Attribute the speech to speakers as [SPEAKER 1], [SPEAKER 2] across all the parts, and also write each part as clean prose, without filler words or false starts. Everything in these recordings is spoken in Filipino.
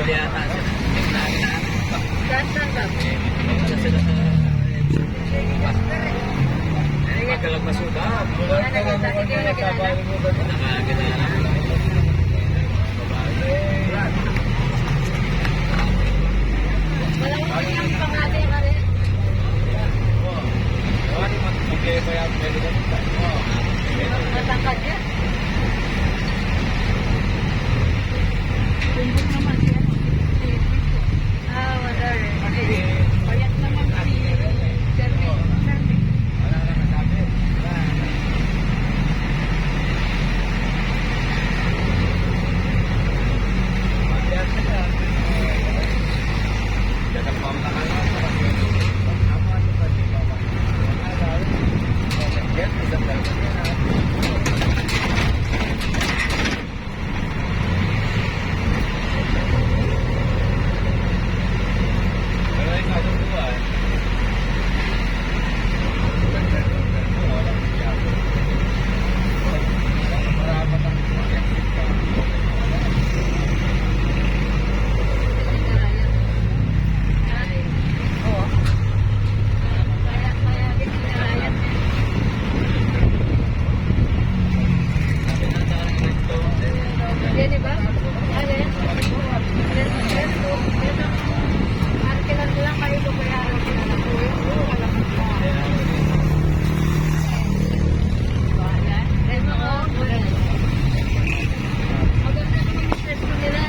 [SPEAKER 1] Bumili ata sila.
[SPEAKER 2] Saan ba?
[SPEAKER 1] Pumunta sila sa... Magalang masuda.
[SPEAKER 2] Nakakita
[SPEAKER 1] Nakakita na.
[SPEAKER 2] walang yung pangalan ka rin. Matangkad yan. Tumbok naman siya. Wala rin. Payat naman si Serving. Yan diba? Alin? Arkilan lang kayo babayaran ko na lang po yun. Malamang pa. Dahil mga maganda naman yung stress ko nila.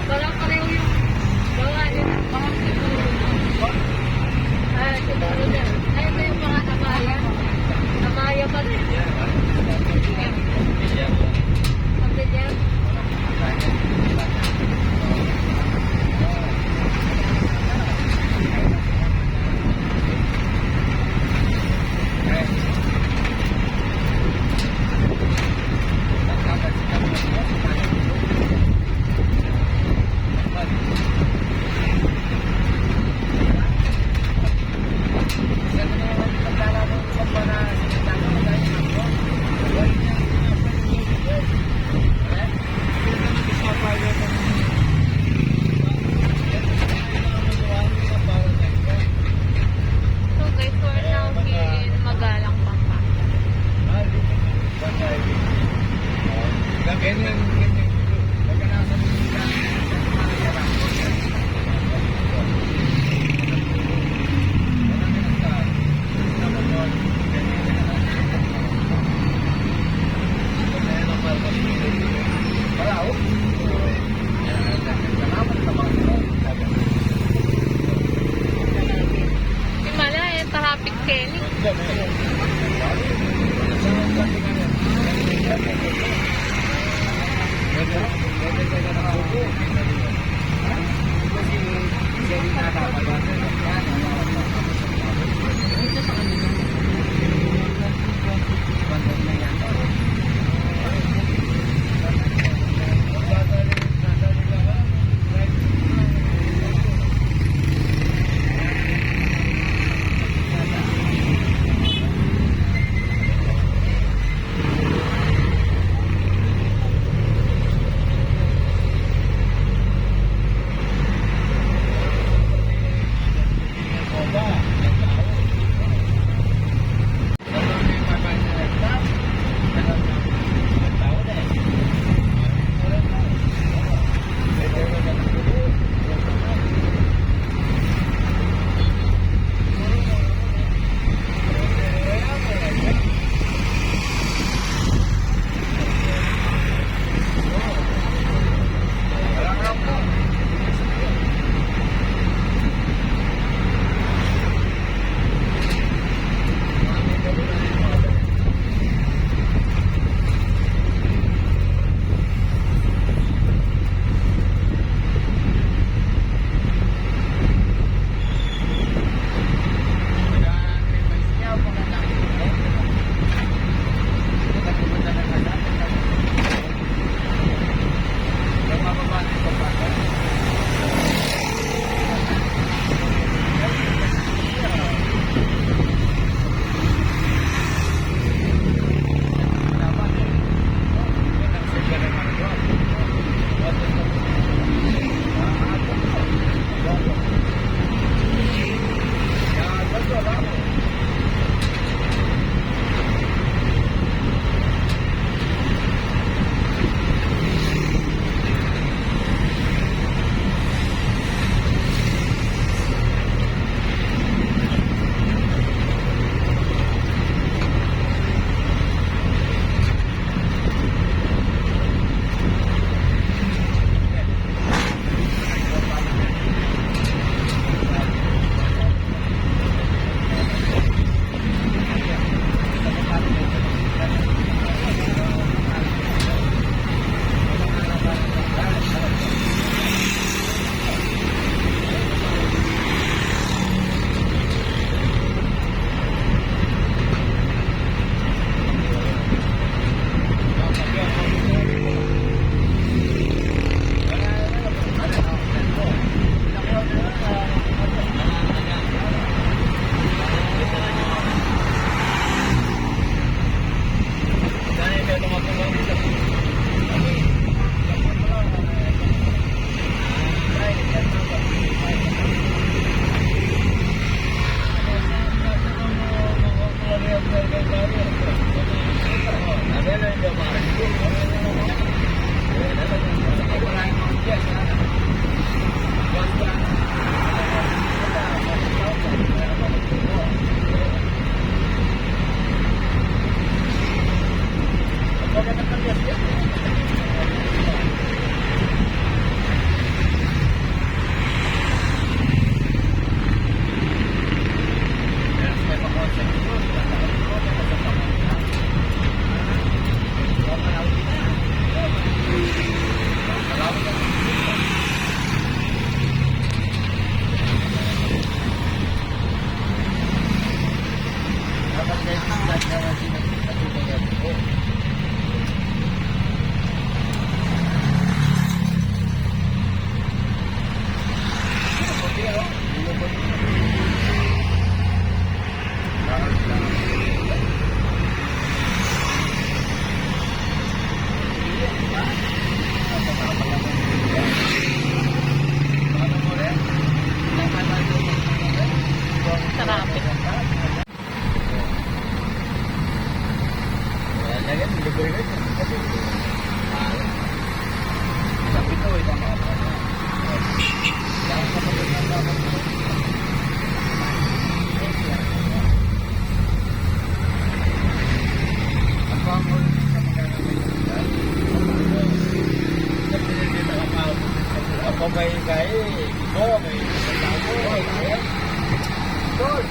[SPEAKER 2] Walang pareho yung gawa nila. Mga siguro. Siguro din. Ayun na yung mga amaya. Amaya pa rin. Pagdilyan. So guys, we're now in Magalang, Pampanga. Himala eh, traffic Kelly.
[SPEAKER 1] Ako may gaya, ito may kaya. Tol!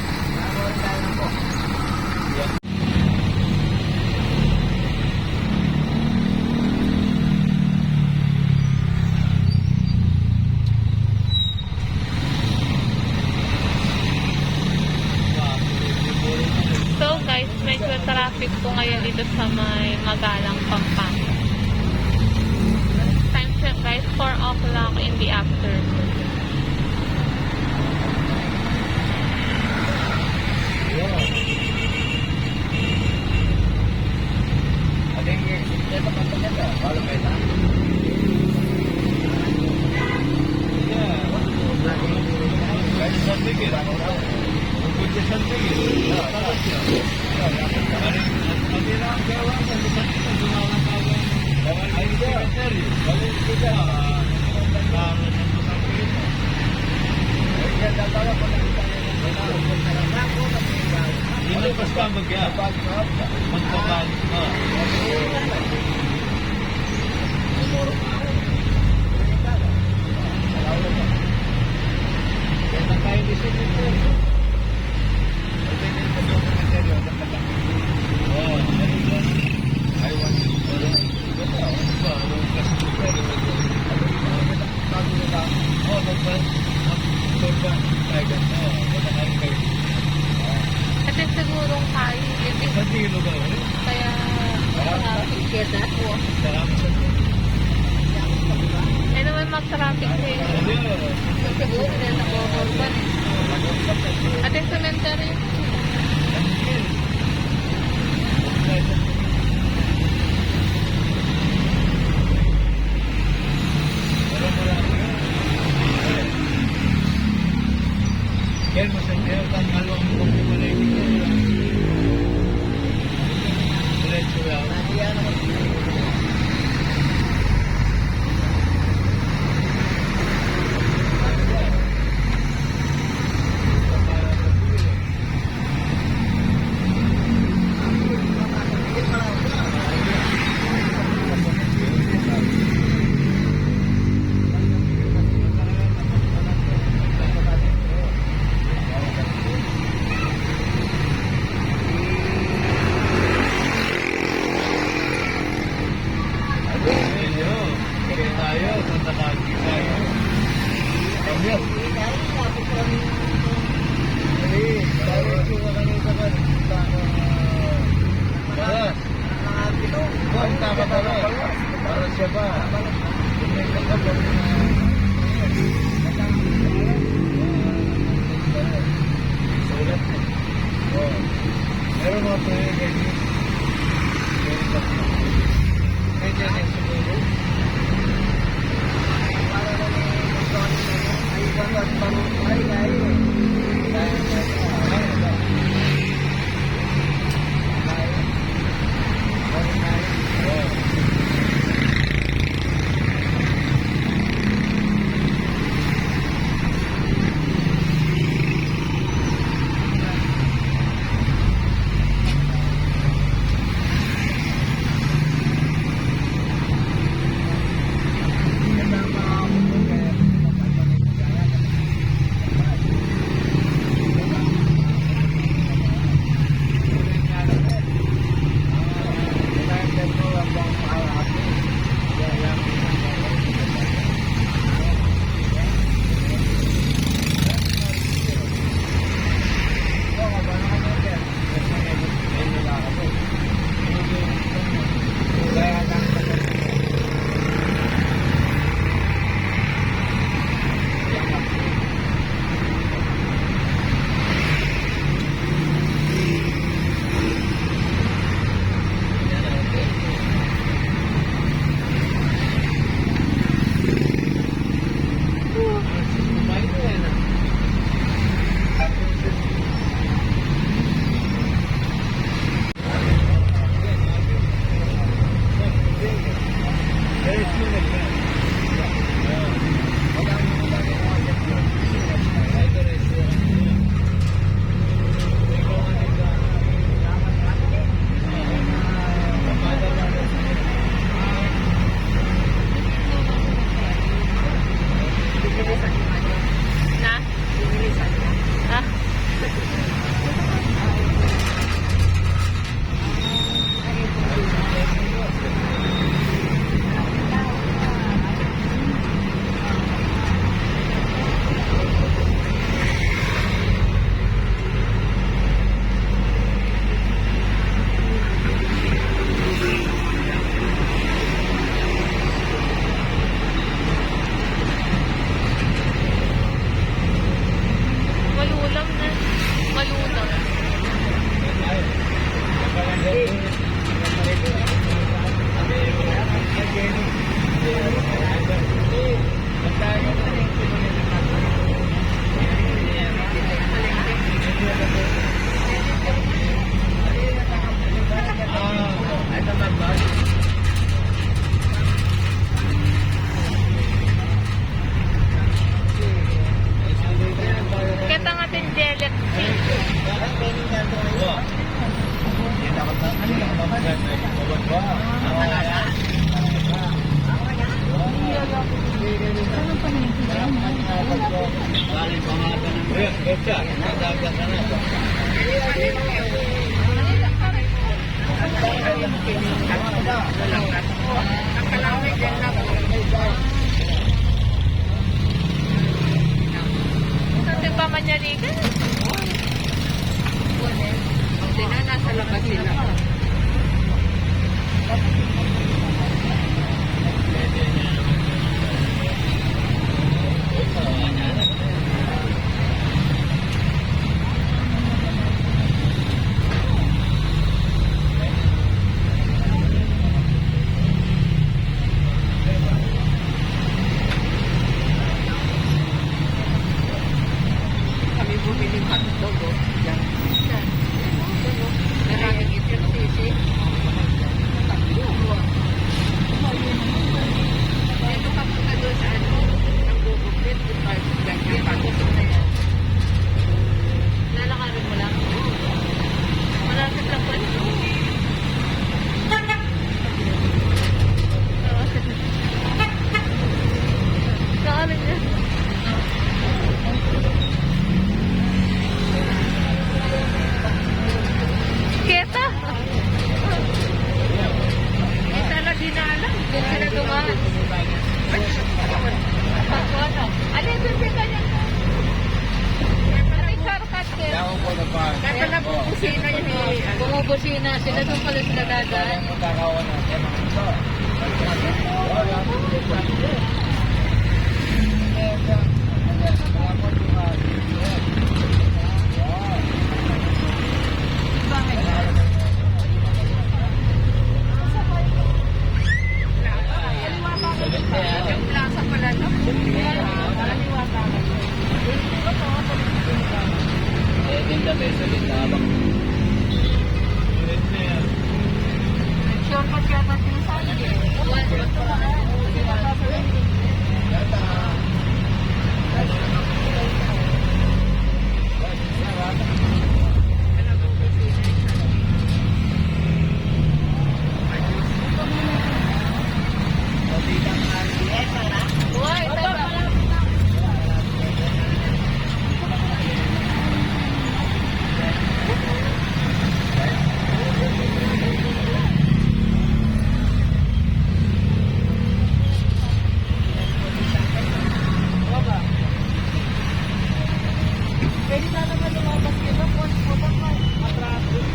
[SPEAKER 2] So guys, medyo traffic po ngayon dito sa may Magalang, Pampanga. Time check guys, 4 o'clock in the afternoon.
[SPEAKER 1] Ini pas kambag ya. Magpapalik ka. Kaya tayo di sini po.
[SPEAKER 2] Kasi sigurong kayo, yun kaya traffic po. Eh naman mag-traffic eh. Siguro din ako-urban eh. At yung cemetery.
[SPEAKER 1] Kaya masaya kan kalau mau kembali ke diretso lang. Para siapa? Meron mga pwede ganyan. Medyo na siguro. Para na ay dapat ay
[SPEAKER 2] Kasi pa manyalikan.
[SPEAKER 3] Hindi na, nasa labas sila. Kami bumili hotdog, oh. Yan. Maraming itlog sisi. Dito ka punta doon sa ano, ang bubuklit, ganyan, pagusok na yan.
[SPEAKER 2] Lalakarin mo lang. Malapit lang pala. Lakarin niya. Keta!
[SPEAKER 3] Eh, sana di na alam.
[SPEAKER 2] Doon sila dumaan. Ano? Ano yung susika niya? Ano yung shortcut kaya?
[SPEAKER 1] Ako po na pa.
[SPEAKER 3] Kaya pala bubusina yun eh.
[SPEAKER 2] Bumubusina sila. Doon pala sila dadaan.
[SPEAKER 1] Magkakawan natin.
[SPEAKER 3] Yung plaza pala, no?
[SPEAKER 1] Ganda peso din na abang.
[SPEAKER 3] Shortcut yata sinasabi eh.
[SPEAKER 2] Uy, tara.
[SPEAKER 3] Pwede na naman lumabas kita. Matraffic.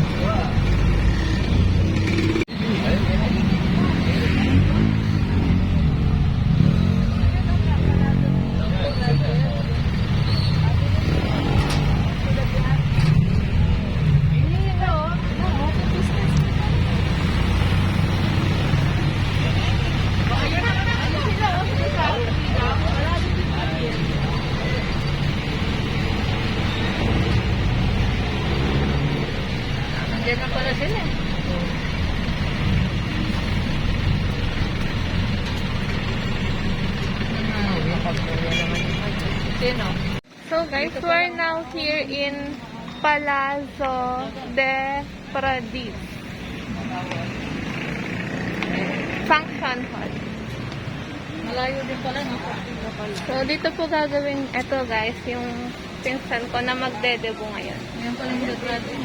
[SPEAKER 2] Nandiyan na pala sila. Sino? So guys, we're now here in Palazzo de Paradis. Function hall.
[SPEAKER 3] Malayo din pala, no?
[SPEAKER 2] So dito po gagawin, ito guys, yung pinsan ko na magdedebo ngayon.
[SPEAKER 3] Yan pala yung natin.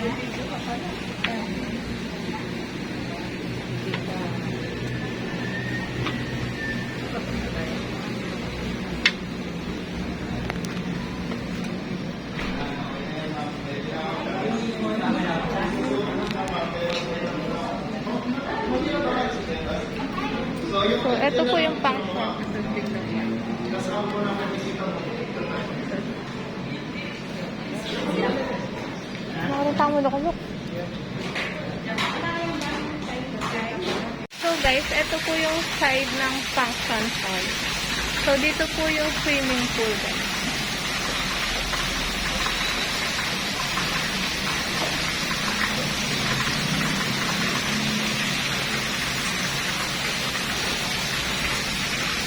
[SPEAKER 2] So ito po yung function. Nakakita mo na ko, look. So guys, ito po yung side ng function hall. So dito po yung swimming pool guys.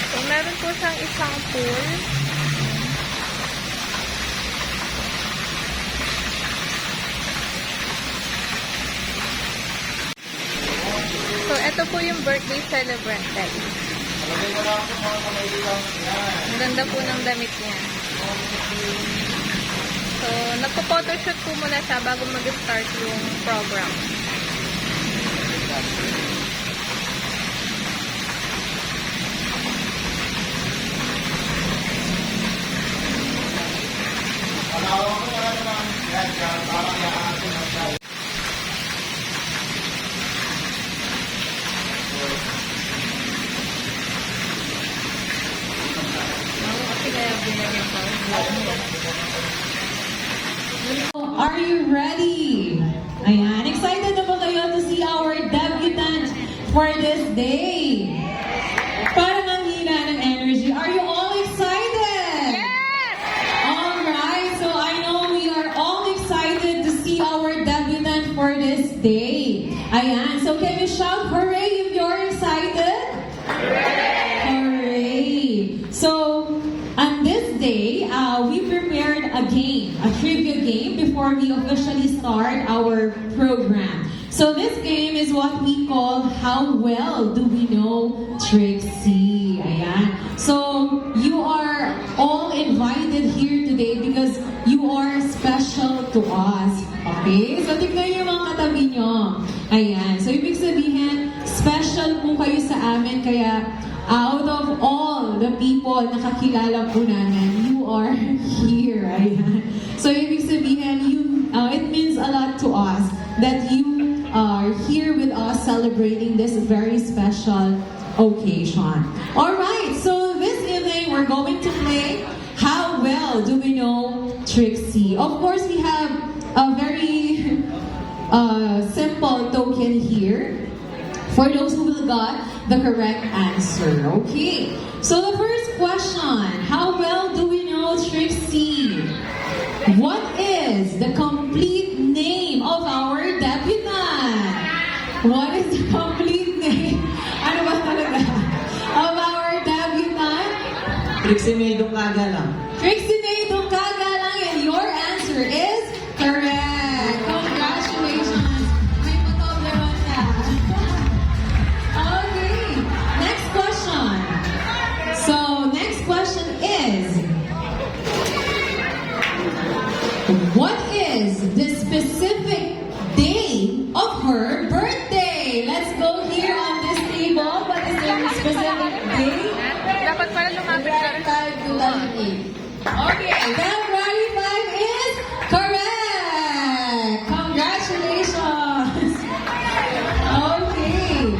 [SPEAKER 2] So meron po siyang isang pool. So, ito po yung birthday celebrant guys. Ang ganda po ng damit niya. So, nagpo-photoshoot po muna siya bago mag-start yung program.
[SPEAKER 4] Are you ready? Ayan, excited na ba kayo to see our debutant for this day? Parang ang hina ng energy. Are you all excited?
[SPEAKER 2] Yes!
[SPEAKER 4] Alright, so I know we are all excited to see our debutant for this day. Ayan, so can you shout hooray if you're excited? Hooray! So, on this day, we prepared a game, a trivia game, before we officially start our program. So this game is what we call How Well Do We Know Trixie? Ayan. So you are all invited here today because you are special to us. Okay? So tignan niyo yung mga katabi niyo. Ayan. So ibig sabihin, special po kayo sa amin kaya out of all the people na kakilala po namin, you are here. Ayan. So, ibig sabihin, it means a lot to us that you are here with us celebrating this very special occasion. Alright, so this evening, we're going to play How Well Do We Know Trixie? Of course, we have a very simple token here for those who will got the correct answer. Okay, so the first question, how well do we know Trixie? What is the complete name of our debutant? What is the complete name? Ano ba talaga? Of our debutant?
[SPEAKER 1] Trixie May Ducaga lang.
[SPEAKER 4] Trixie May Ducaga lang, and your answer is correct. Congratulations. May patoblero ka. Okay, next question. So, next question is, what is the specific day of her birthday? Let's go here on this table. What is the specific day?
[SPEAKER 2] Dapat pala lumapit ka.
[SPEAKER 4] February 5, 2008. Okay, February 5 is correct. Congratulations. Okay.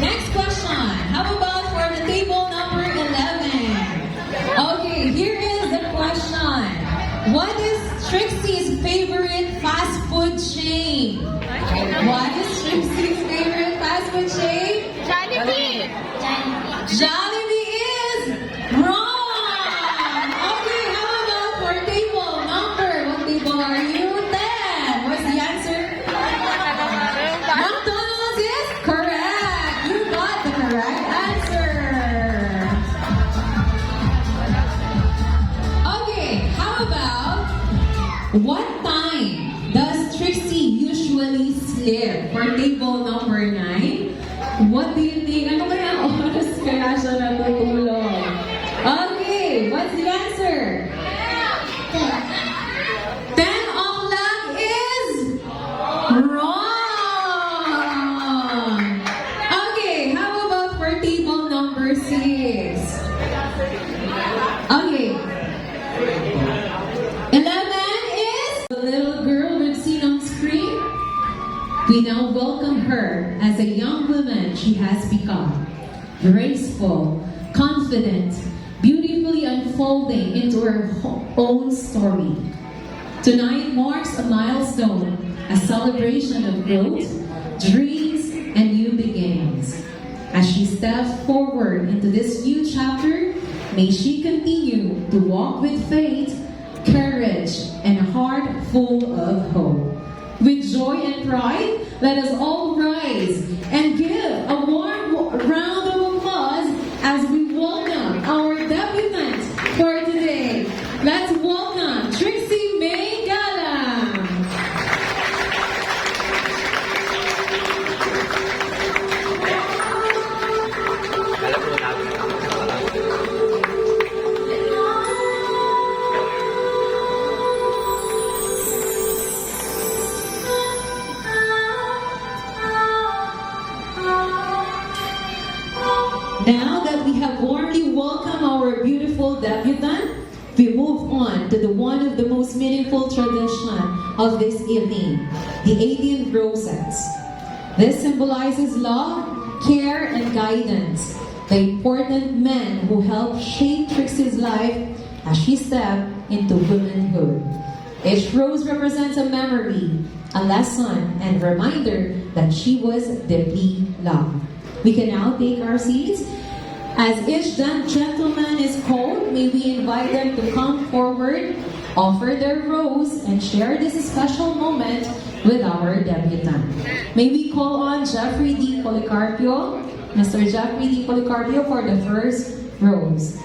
[SPEAKER 4] Next question. How about for the table number 11? Okay, here is the question. What is Trixie's favorite fast food chain? What is Trixie's favorite fast food chain?
[SPEAKER 2] Jollibee!
[SPEAKER 4] Jollibee is wrong! Okay, how about for table number? What table are you? 10. What's the answer? McDonald's is correct. You got the correct answer. Okay, how about what time does Trixie usually sleep? For table number 9, what do you think? Ano kaya oras kaya siya natutulog? Okay, what's the answer? 10 o'clock is wrong. Okay, how about for table number 6? Okay. 11 is the little girl we've seen on screen. We now welcome her as a young woman she has become. Graceful, confident, beautifully unfolding into her own story. Tonight marks a milestone, a celebration of growth, dreams, and new beginnings. As she steps forward into this new chapter, may she continue to walk with faith, courage, and a heart full of hope. With joy and pride, let us all rise and give a warm round of applause as we welcome our debutant for today. Let's welcome Trixie May Galang. Now that we have warmly welcomed our beautiful debutant, we move on to one of the most meaningful tradition of this evening, the 18 roses. This symbolizes love, care, and guidance, the important men who helped shape Trixie's life as she stepped into womanhood. Each rose represents a memory, a lesson, and reminder that she was deeply loved. We can now take our seats. As each gentleman is called, may we invite them to come forward, offer their rose, and share this special moment with our debutant. May we call on Jeffrey D. Policarpio, Mr. Jeffrey D. Policarpio for the first rose.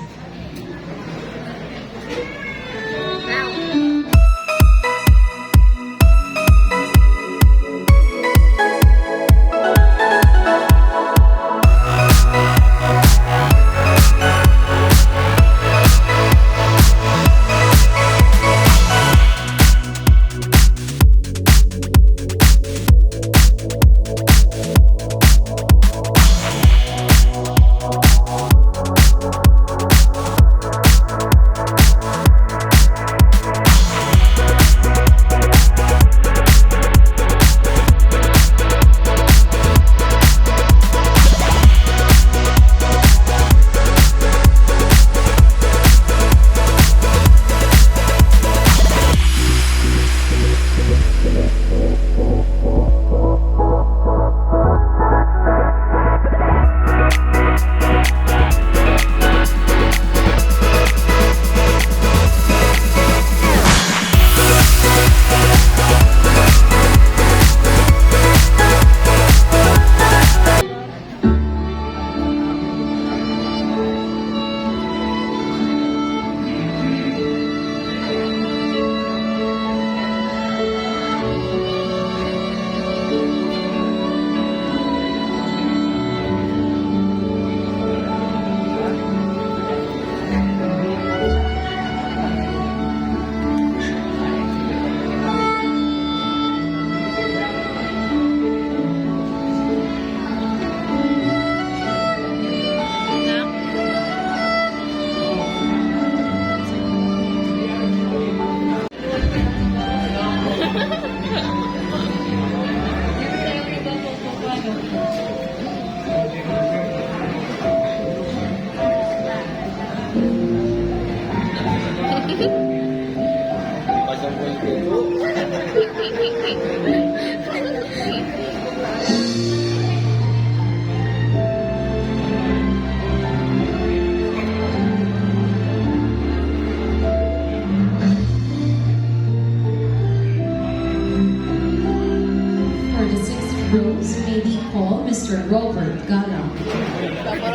[SPEAKER 4] For the sixth rose, may we call Mr. Robert Gala.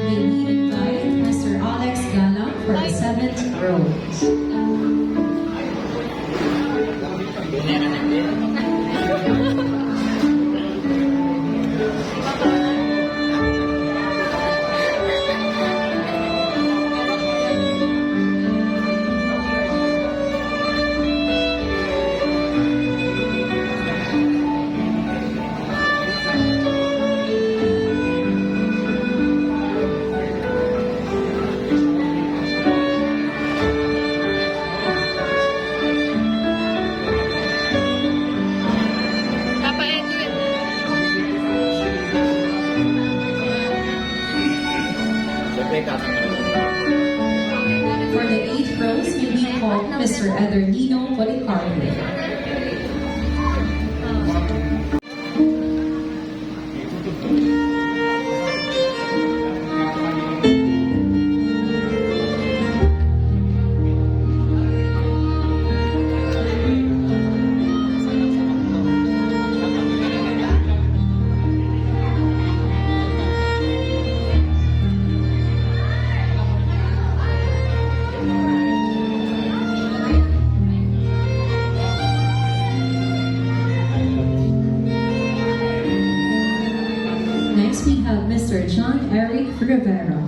[SPEAKER 4] May we invite Mr. Alex Gala for the seventh rose.
[SPEAKER 2] Papa Edwin.
[SPEAKER 4] For the eighth rose, may we call Mr. Edernino Policarpio. have Mr. John Eric Rivera.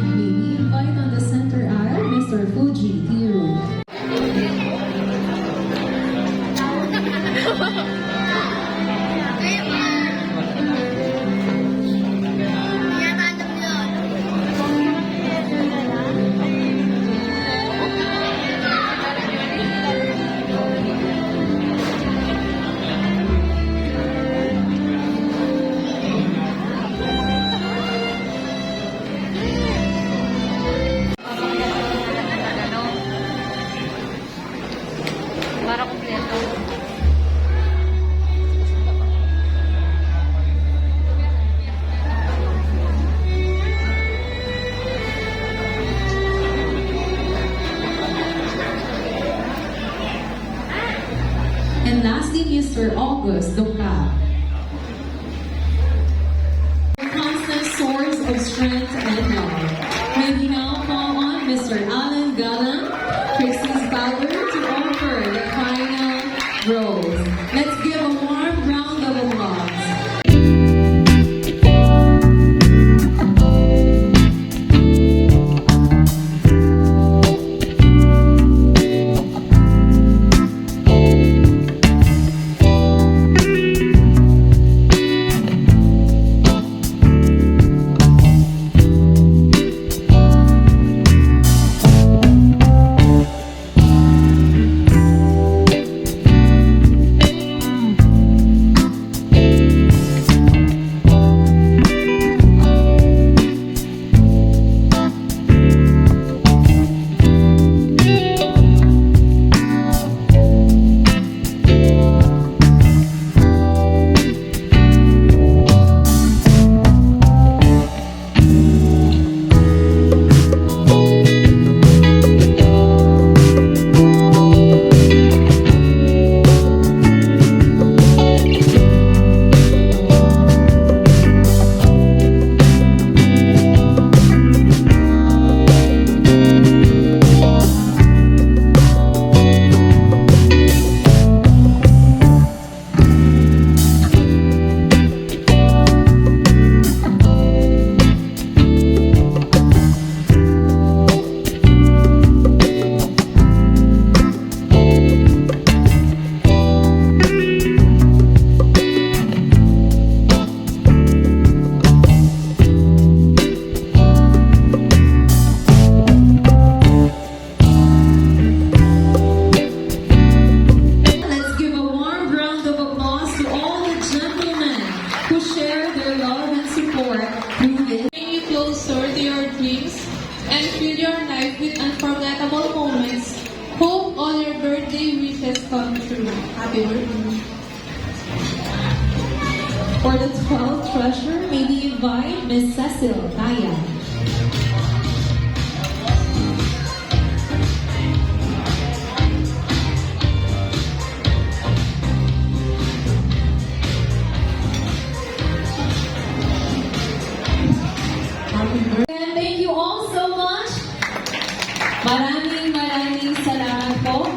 [SPEAKER 4] May we invite on the center aisle Mr. Fuji Hiro.
[SPEAKER 2] Para kumpleto.
[SPEAKER 4] And lastly, Mr. August Duca. Constant source of strength and love. May we now call on Mr. Alan Galang, Trixie's Power, to offer the final rose. Let's give a warm round of applause. Let's give a warm round of applause to all the gentlemen who share their love and support through this.
[SPEAKER 2] Bring you closer to your dreams and fill your life with unforgettable moments. Hope all your birthday wishes come true. Happy birthday.
[SPEAKER 4] For the 12th treasure, may we invite Miss Cecil Kaya. And thank you all so much. Maraming salamat po.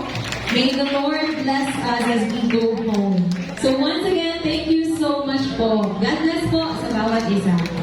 [SPEAKER 4] May the Lord bless us as we go home. So once again, thank you so much po. God bless po sa bawat isa.